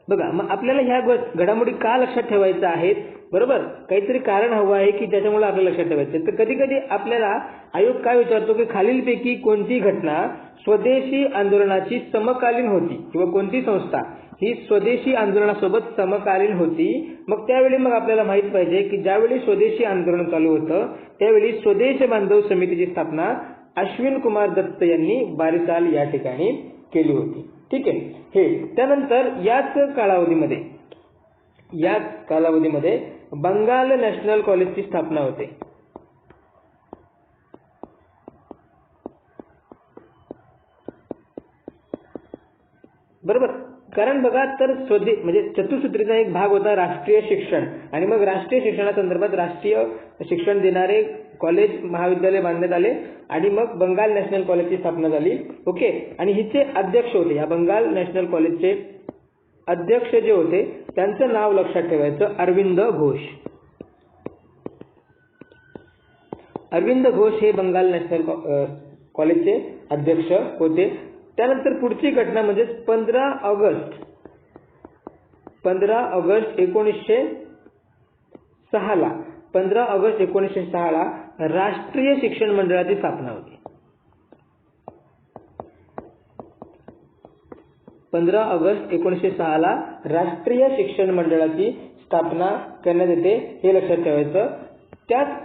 बघा मग आपल्याला ह्या घडामोडी का लक्षात ठेवायच्या आहेत, बरोबर, काहीतरी कारण हवं आहे की ज्याच्यामुळे आपल्याला लक्षात ठेवायचं. तर कधी कधी आपल्याला आयोग काय विचारतो की खालीलपैकी कोणती घटना स्वदेशी आंदोलनाची समकालीन होती किंवा कोणती संस्था ही स्वदेशी आंदोलनासोबत समकालीन होती. मग त्यावेळी मग आपल्याला माहित पाहिजे की ज्यावेळी स्वदेशी आंदोलन चालू होतं त्यावेळी स्वदेश बांधव समितीची स्थापना अश्विन कुमार दत्त यांनी बारिसाल या ठिकाणी केली होती. ठीक आहे. हे त्यानंतर याच कालावधीमध्ये बंगाल नॅशनल कॉलेजची स्थापना होते. बरोबर, कारण बघा तर म्हणजे चतुसूत्रीचा एक भाग होता राष्ट्रीय शिक्षण, आणि मग राष्ट्रीय शिक्षणासंदर्भात राष्ट्रीय शिक्षण देणारे कॉलेज महाविद्यालय बांधण्यात आले आणि मग बंगाल नॅशनल कॉलेजची स्थापना झाली. ओके, आणि हिचे अध्यक्ष होते, या बंगाल नॅशनल कॉलेजचे अध्यक्ष जे होते त्यांचं नाव लक्षात ठेवायचं, अरविंद घोष. अरविंद घोष हे बंगाल नॅशनल कॉलेजचे अध्यक्ष होते. त्यानंतर पुढची घटना म्हणजे 15 ऑगस्ट 1906 ला राष्ट्रीय शिक्षण मंडळाची स्थापना होती. 15 ऑगस्ट 1906 ला राष्ट्रीय शिक्षण मंडळाची स्थापना करण्यात येते, हे लक्षात ठेवायचं.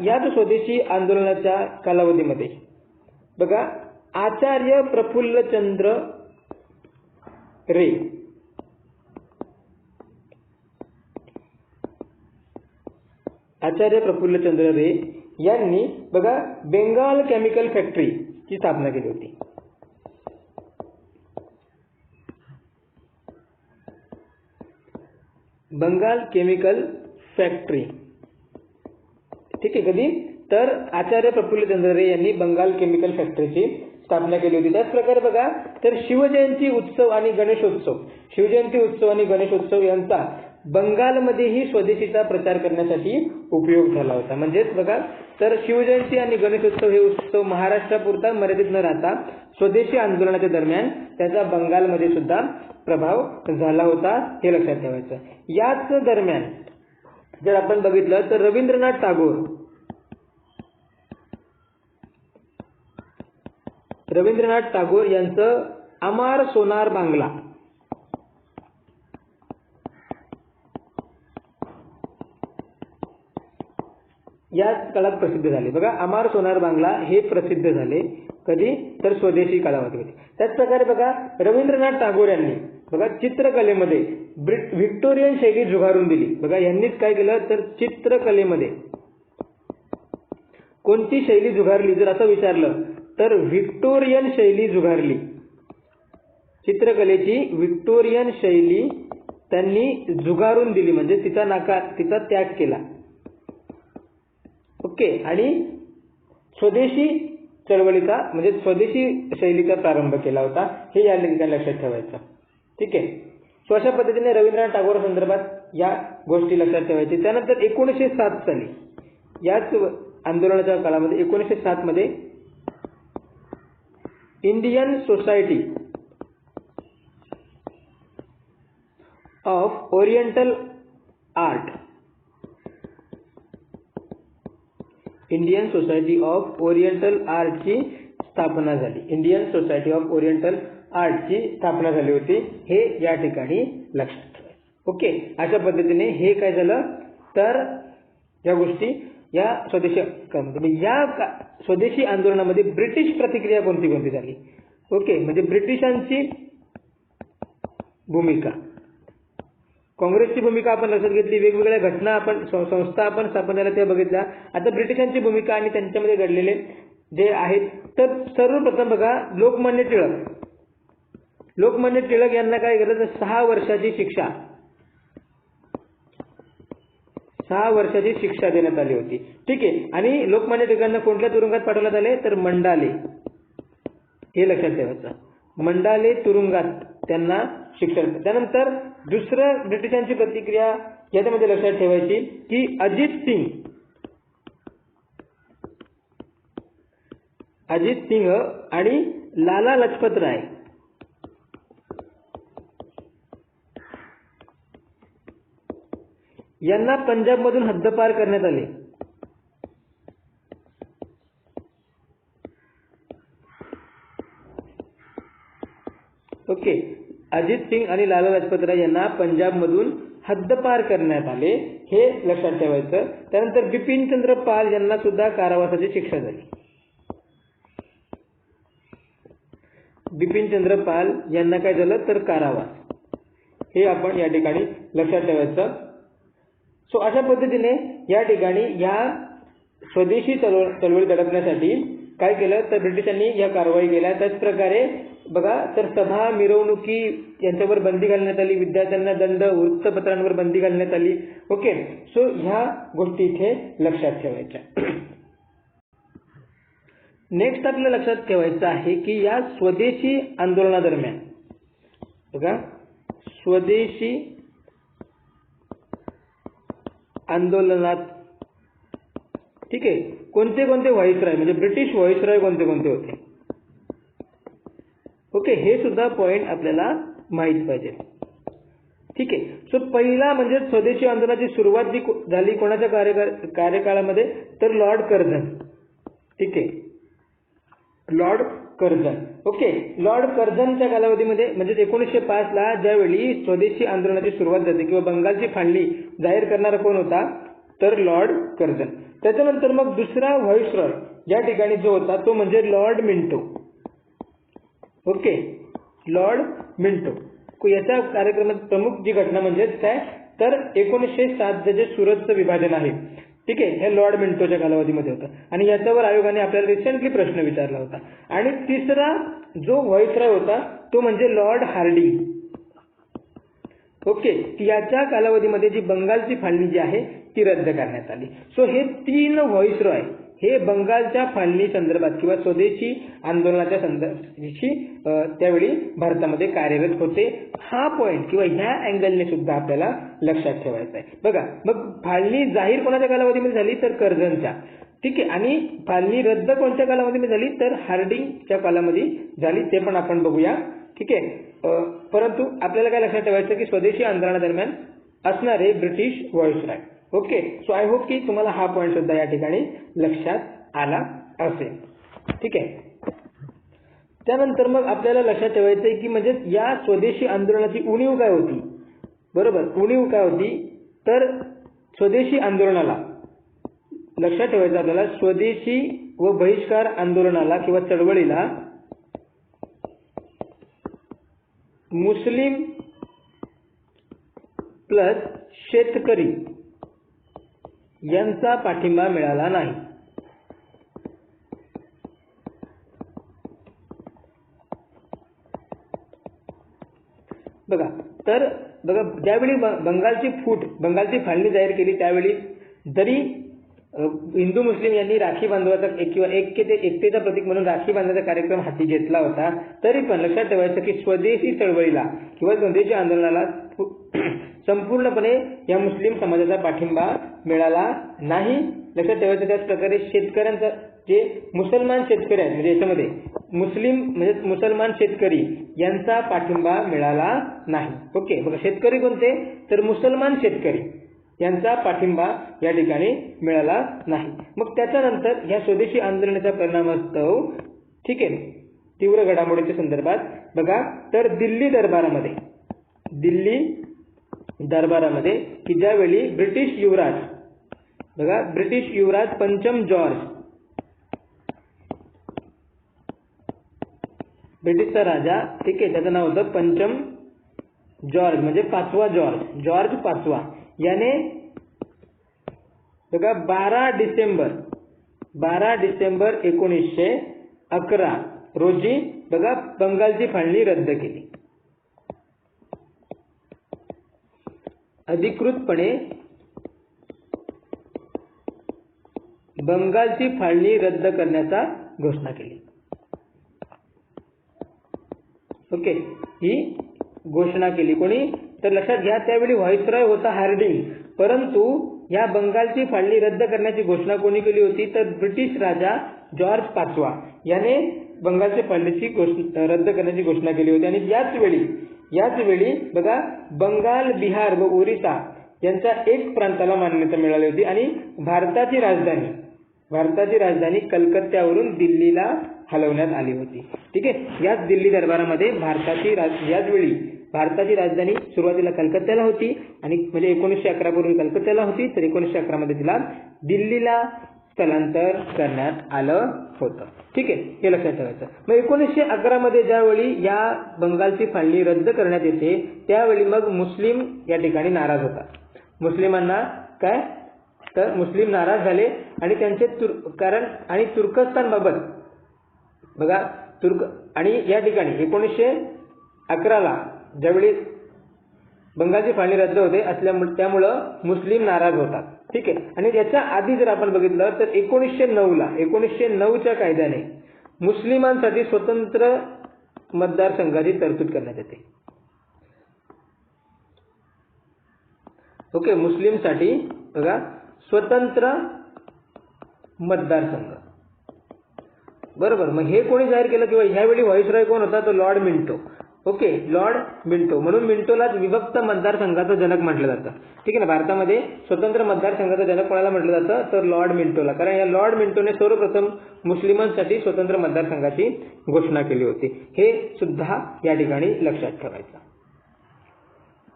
याच स्वदेशी आंदोलनाच्या कालावधीमध्ये बघा आचार्य प्रफुल्लचंद्र रे यांनी बघा बेंगाल केमिकल फॅक्टरीची स्थापना केली होती. बंगाल केमिकल फॅक्टरी, ठीक आहे. कधी तर आचार्य प्रफुल्लचंद्र रे यांनी बंगाल केमिकल फॅक्टरीची स्थापना केली होती. त्याच प्रकारे बघा तर शिवजयंती उत्सव आणि गणेशोत्सव यांचा बंगालमध्येही स्वदेशीचा प्रचार करण्यासाठी उपयोग झाला होता. म्हणजेच बघा तर शिवजयंती आणि गणेशोत्सव हे उत्सव महाराष्ट्रापुरता मर्यादित न राहता स्वदेशी आंदोलनाच्या दरम्यान त्याचा बंगालमध्ये सुद्धा प्रभाव झाला होता, हे लक्षात ठेवायचं. याच दरम्यान जर आपण बघितलं तर रवींद्रनाथ टागोर यांचं अमार सोनार बांगला याच काळात प्रसिद्ध झाले. बघा अमार सोनार बांगला हे प्रसिद्ध झाले कधी तर स्वदेशी काळामध्ये. त्याच प्रकारे बघा रवींद्रनाथ टागोर यांनी बघा चित्रकलेमध्ये व्हिक्टोरियन शैली झुगारून दिली. बघा यांनीच काय केलं तर चित्रकलेमध्ये कोणती शैली झुगारली जर असं विचारलं तर व्हिक्टोरियन शैली झुगारली. चित्रकलेची व्हिक्टोरियन शैली त्यांनी झुगारून दिली, म्हणजे तिचा त्याग केला. ओके, आणि स्वदेशी चळवळीचा म्हणजे स्वदेशी शैलीचा प्रारंभ केला होता, हे या ठिकाणी लक्षात ठेवायचं. ठीक आहे. सो अशा पद्धतीने रवींद्रनाथ टागोर संदर्भात या गोष्टी लक्षात ठेवायची. त्यानंतर 1907 साली याच आंदोलनाच्या काळामध्ये 1907 मध्ये Indian society of oriental art ची स्थापना झाली. इंडियन सोसायटी ऑफ ओरिएंटल आर्टची स्थापना झाली होती, हे या ठिकाणी लक्षात ठेवायचं. ओके, अशा पद्धतीने हे काय झालं तर या गोष्टी या स्वदेशी आंदोलनामध्ये ब्रिटिश प्रतिक्रिया कोणती झाली. ओके, म्हणजे ब्रिटिशांची भूमिका काँग्रेसची भूमिका आपण लक्षात घेतली, वेगवेगळ्या घटना आपण संस्था आपण स्थापन झाल्या त्या बघितल्या. आता ब्रिटिशांची भूमिका आणि त्यांच्यामध्ये घडलेले जे आहेत, तर सर्वप्रथम बघा लोकमान्य टिळक यांना काय केलं तर 6 वर्षाची शिक्षा देण्यात आली होती. ठीक आहे. आणि लोकमान्य टिळकांना कोणत्या तुरुंगात पाठवण्यात आले तर मंडाले, हे लक्षात ठेवायचं, मंडाले तुरुंगात त्यांना शिक्षा. त्यानंतर दुसरं ब्रिटिशांची प्रतिक्रिया याच्यामध्ये लक्षात ठेवायची की अजित सिंह आणि लाला लजपत राय यांना पंजाबमधून हद्दपार करण्यात आले. ओके, अजित सिंग आणि लाला लजपत राय यांना पंजाबमधून हद्दपार करण्यात आले, हे लक्षात ठेवायचं. त्यानंतर बिपिनचंद्र पाल यांना सुद्धा कारावासाची शिक्षा झाली. बिपिनचंद्र पाल यांना काय झालं तर कारावास, हे आपण या ठिकाणी लक्षात ठेवायचं. सो अशा पद्धतीने या ठिकाणी या स्वदेशी चळवळी दडपण्यासाठी काय केलं तर ब्रिटिशांनी या कारवाई केल्या. त्याचप्रकारे बघा तर सभा मिरवणुकी यांच्यावर बंदी घालण्यात आली, विद्यार्थ्यांना दंड, वृत्तपत्रांवर बंदी घालण्यात आली. ओके, सो ह्या गोष्टी इथे लक्षात ठेवायच्या. नेक्स्ट आपल्याला लक्षात ठेवायचं आहे की या स्वदेशी आंदोलनादरम्यान बघा स्वदेशी आंदोलनात ठीक आहे कोणते कोणते व्हाईसरॉय म्हणजे ब्रिटिश व्हाईसरॉय कोणते कोणते होते. ओके, हे सुद्धा पॉइंट आपल्याला माहित पाहिजे. ठीक आहे. सो पहिला म्हणजे स्वदेशी आंदोलनाची सुरुवात झाली कोणाच्या कार्यकाळामध्ये तर लॉर्ड कर्झन. ठीक आहे, लॉर्ड कर्झन. ओके, लॉर्ड कर्झनच्या कालावधीमध्ये म्हणजे 1905 ला ज्यावेळी स्वदेशी आंदोलनाची सुरुवात झाली किंवा बंगालची फाळणी जाहीर करणारा कोण होता तर लॉर्ड कर्झन. त्याच्यानंतर मग दुसरा व्हाईसरॉय या ठिकाणी जो होता तो म्हणजे Lord Minto. Okay, Lord Minto याच्या कार्यक्रमात प्रमुख जी घटना म्हणजे काय तर 1907 जे सुरतचं विभाजन आहे. ठीक आहे, हे लॉर्ड मिंटोच्या कालावधीमध्ये होतं आणि याच्यावर आयोगाने आपल्याला रिसेंटली प्रश्न विचारला होता. आणि तिसरा जो व्हाईसरॉय होता तो म्हणजे लॉर्ड हार्डिंग. ओके, याच्या कालावधीमध्ये जी बंगालची फाळणी जी आहे ती रद्द करण्यात आली. सो हे 3 व्हाईसरॉय हे बंगालच्या फाळणी संदर्भात किंवा स्वदेशी आंदोलनाच्या संदर्भाशी त्यावेळी भारतामध्ये कार्यरत होते. हा पॉइंट किंवा ह्या अँगलने सुद्धा आपल्याला लक्षात ठेवायचा आहे. बघा, मग फाळणी जाहीर कोणाच्या कालावधीमध्ये झाली तर कर्झनच्या. ठीक आहे, आणि फाळणी रद्द कोणत्या कालावधीमध्ये झाली तर हार्डिंगच्या कालामध्ये झाली, ते पण आपण बघूया. ठीक आहे, परंतु आपल्याला काय लक्षात ठेवायचं की स्वदेशी आंदोलनादरम्यान असणारे British viceroy. Okay, so I hope की तुम्हाला हा पॉइंट सुद्धा या ठिकाणी लक्षात आला असेल. ठीक आहे, त्यानंतर मग आपल्याला लक्षात ठेवायचं आहे की म्हणजे या स्वदेशी आंदोलनाची उणीव काय होती. बरोबर, उणीव काय होती तर स्वदेशी आंदोलनाला लक्षात ठेवायचं आपल्याला स्वदेशी व बहिष्कार आंदोलनाला किंवा चळवळीला मुस्लिम प्लस शेतकरी यांचा पाठिंबा मिळाला नाही. बघा तर बघा ज्यावेळी बंगालची फाळणी जाहीर केली त्यावेळी जरी हिंदू मुस्लिम यांनी राखी बांधवाचा किंवा एकतेचा प्रतीक म्हणून राखी बांधण्याचा कार्यक्रम हाती घेतला होता, तरी पण लक्षात ठेवायचं की स्वदेशी चळवळीला किंवा स्वदेशी आंदोलनाला संपूर्णपणे या मुस्लिम समाजाचा पाठिंबा मिळाला नाही. लक्षात ठेवायचं त्याच प्रकारे शेतकऱ्यांचा जे मुसलमान शेतकरी आहेत म्हणजे याच्यामध्ये मुसलमान शेतकरी यांचा पाठिंबा मिळाला नाही. ओके, बघा शेतकरी कोणते तर मुसलमान शेतकरी यांचा पाठिंबा या ठिकाणी मिळाला नाही. मग त्याच्यानंतर या स्वदेशी आंदोलनाच्या परिणामास्तव ठीक आहे तीव्र घडामोडीच्या संदर्भात बघा तर दिल्ली दरबारामध्ये की ज्यावेळी ब्रिटिश युवराज पंचम जॉर्ज ब्रिटिशचा राजा ठीक आहे त्याचं नाव होतं पंचम जॉर्ज म्हणजे पाचवा जॉर्ज पाचवा याने बघा 12 डिसेंबर 1911 रोजी बघा बंगालची फाळणी रद्द केली. अधिकृतपणे बंगालची फाळणी रद्द करण्याचा घोषणा केली. ओके, ही घोषणा केली कोणी? तर लक्षात घ्या, त्यावेळी व्हाईसरॉय होता हार्डिंग, परंतु या बंगालची फाळणी रद्द करण्याची घोषणा कोणी केली होती? तर ब्रिटिश राजा जॉर्ज पाचवा याने बंगालची फाळणीची रद्द करण्याची घोषणा केली होती. आणि याच वेळी बघा बंगाल, बिहार व ओरिसा यांच्या एक प्रांताला मान्यता मिळाली होती आणि भारताची राजधानी कलकत्त्यावरून दिल्लीला हलवण्यात आली होती. ठीक आहे, याच दिल्ली दरबारामध्ये याच वेळी भारताची राजधानी सुरुवातीला कलकत्त्याला होती आणि म्हणजे 1911 पूर्वी कलकत्त्याला होती, तर 1911 मध्ये तिला दिल्लीला स्थलांतर करण्यात आलं होतं. ठीक आहे, हे लक्षात ठेवायचं. मग 1911 मध्ये ज्यावेळी या बंगालची फाळणी रद्द करण्यात येते त्यावेळी मग मुस्लिम या ठिकाणी नाराज होतात. मुस्लिमांना काय तर मुस्लिम नाराज झाले आणि त्यांचे तुर्कस्तान बाबत बघा आणि या ठिकाणी 1911ला ज्यावेळी बंगालची फाळणी रद्द होते त्यामुळं मुस्लिम नाराज होतात. ठीक आहे, आणि याच्या आधी जर आपण बघितलं तर 1909च्या कायद्याने मुस्लिमांसाठी स्वतंत्र मतदारसंघाची तरतूद करण्यात येते. ओके, मुस्लिमसाठी बघा स्वतंत्र मतदारसंघ, बरोबर. मग हे कोणी जाहीर केलं किंवा ह्यावेळी व्हाईसरॉय कोण होता? तो Lord Minto. Okay, Lord Minto, म्हणून मिंटोलाच विभक्त मतदारसंघाचा जनक म्हटलं जातं. ठीक आहे ना, भारतामध्ये स्वतंत्र मतदारसंघाचा जनक कोणाला म्हटलं जातं? तर लॉर्ड मिंटोला, कारण या लॉर्ड मिंटोने सर्वप्रथम मुस्लिमांसाठी स्वतंत्र मतदारसंघाची घोषणा केली होती. हे सुद्धा या ठिकाणी लक्षात ठेवायचं.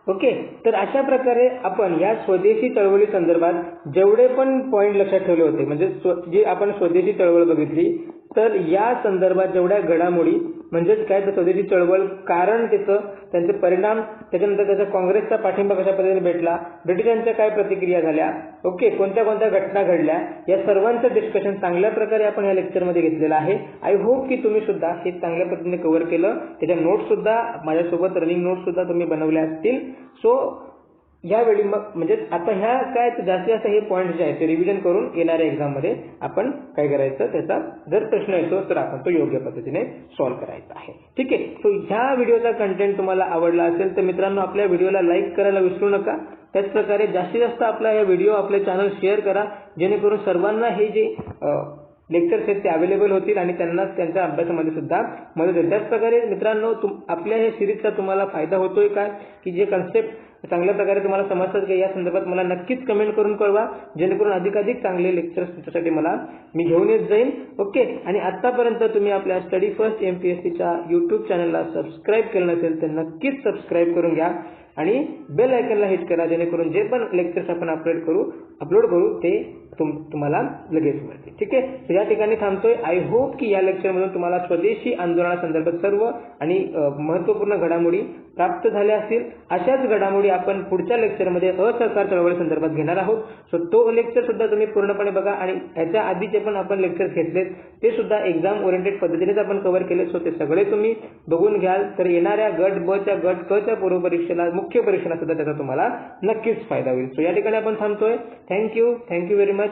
ओके, तर अशा प्रकारे आपण या स्वदेशी चळवळी संदर्भात जेवढे पण पॉईंट लक्षात ठेवले होते, म्हणजे जी आपण स्वदेशी चळवळ बघितली, तर या संदर्भात जेवढ्या घडामोडी म्हणजेच काय तर स्वदेशी चळवळ, कारण त्यांचे परिणाम, त्याच्यानंतर त्याचा काँग्रेसचा पाठिंबा कशा पद्धतीने भेटला, ब्रिटिशांच्या काय प्रतिक्रिया झाल्या, ओके, कोणत्या घटना घडल्या, या सर्वांचं डिस्कशन चांगल्या प्रकारे आपण या लेक्चरमध्ये घेतलेलं आहे. आय होप की तुम्ही सुद्धा हे चांगल्या पद्धतीने कव्हर केलं. त्याच्या नोट्स सुद्धा माझ्यासोबत रनिंग नोट्स सुद्धा तुम्ही बनवल्या असतील. सो यावेळी मग म्हणजे आता ह्या काय जास्तीत जास्त हे पॉईंट जे आहेत ते रिव्हिजन करून येणाऱ्या एक्झाममध्ये आपण काय करायचं, त्याचा जर प्रश्न येतो तर आपण तो योग्य पद्धतीने सॉल्व्ह करायचा आहे. ठीक आहे, सो ह्या व्हिडिओचा कंटेंट तुम्हाला आवडला असेल तर मित्रांनो आपल्या व्हिडिओला लाईक करायला विसरू नका. त्याच प्रकारे जास्तीत जास्त आपला व्हिडिओ आपले चॅनल शेअर करा, जेणेकरून सर्वांना हे जे लेक्चर्स आहेत ते अवेलेबल होतील आणि त्यांना त्यांच्या अभ्यासामध्ये सुद्धा मदत होईल. त्याच प्रकारे मित्रांनो आपल्या या सिरीजचा तुम्हाला फायदा होतोय काय, की जे कन्सेप्ट चांगल्या प्रकारे तुम्हाला समजतात की या संदर्भात मला नक्कीच कमेंट करून कळवा, जेणेकरून अधिकाधिक चांगले लेक्चर्स तुमच्यासाठी मी घेऊन येत जाईन. ओके, आणि आतापर्यंत तुम्ही आपल्या स्टडी फर्स्ट MPSCच्या यूट्यूब चॅनलला सबस्क्राईब केलं नसेल तर नक्कीच सबस्क्राईब करून घ्या आणि बेल आयकनला हिट करा, जेणेकरून जे पण लेक्चर्स आपण अपलोड करू ते तुम्हाला लगेच मिळते. ठीक आहे, तर या ठिकाणी थांबतोय. आय होप की या लेक्चरमधून तुम्हाला स्वदेशी आंदोलनासंदर्भात सर्व आणि महत्त्वपूर्ण घडामोडी प्राप्त झाल्या असतील. अशाच घडामोडी आपण पुढच्या लेक्चरमध्ये असहकार चळवळी संदर्भात घेणार आहोत. सो तो लेक्चर सुद्धा तुम्ही पूर्णपणे बघा आणि याच्या आधीचे पण आपण लेक्चर्स घेतलेत ते सुद्धा एक्झाम ओरिएंटेड पद्धतीनेच आपण कव्हर केले. सो ते सगळे तुम्ही बघून घ्याल तर येणाऱ्या गट ब च्या गट क च्या पूर्व परीक्षेला मुख्य परीक्षेला सुद्धा त्याचा तुम्हाला नक्कीच फायदा होईल. सो या ठिकाणी आपण थांबतोय. Thank you very much.